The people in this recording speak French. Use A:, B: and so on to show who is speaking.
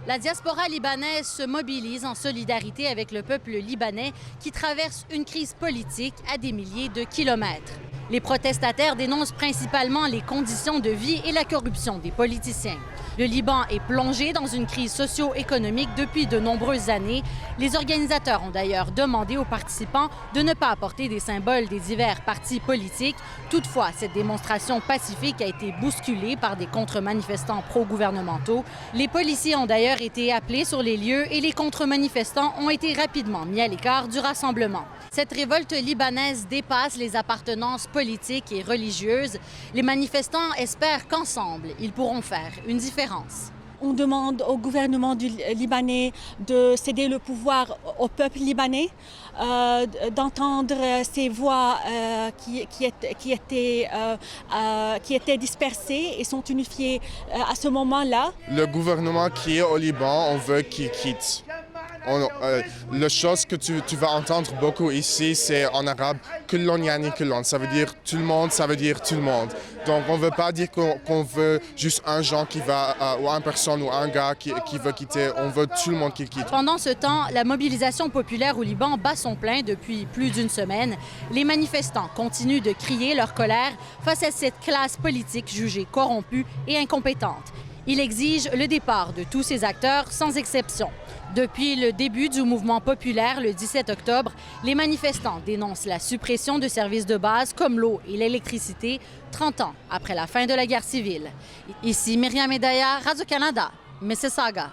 A: La diaspora libanaise se mobilise en solidarité avec le peuple libanais qui traverse une crise politique à des milliers de kilomètres. Les protestataires dénoncent principalement les conditions de vie et la corruption des politiciens. Le Liban est plongé dans une crise socio-économique depuis de nombreuses années. Les organisateurs ont d'ailleurs demandé aux participants de ne pas apporter des symboles des divers partis politiques. Toutefois, cette démonstration pacifique a été bousculée par des contre-manifestants pro-gouvernementaux. Les policiers ont d'ailleurs été appelés sur les lieux et les contre-manifestants ont été rapidement mis à l'écart du rassemblement. Cette révolte libanaise dépasse les appartenances politiques et religieuses. Les manifestants espèrent qu'ensemble, ils pourront faire une différence.
B: On demande au gouvernement libanais de céder le pouvoir au peuple libanais, d'entendre ces voix qui étaient dispersées et sont unifiées à ce moment-là.
C: Le gouvernement qui est au Liban, on veut qu'il quitte. La chose que tu vas entendre beaucoup ici, c'est en arabe « kullon yani kullon ». Ça veut dire « tout le monde », ça veut dire « tout le monde ». Donc on ne veut pas dire qu'on veut juste un genre qui va, ou une personne ou un gars qui veut quitter. On veut tout le monde qui quitte.
A: Pendant ce temps, la mobilisation populaire au Liban bat son plein depuis plus d'une semaine. Les manifestants continuent de crier leur colère face à cette classe politique jugée corrompue et incompétente. Il exige le départ de tous ces acteurs, sans exception. Depuis le début du mouvement populaire, le 17 octobre, les manifestants dénoncent la suppression de services de base comme l'eau et l'électricité, 30 ans après la fin de la guerre civile. Ici Myriam Edaya, Radio-Canada, Mississauga.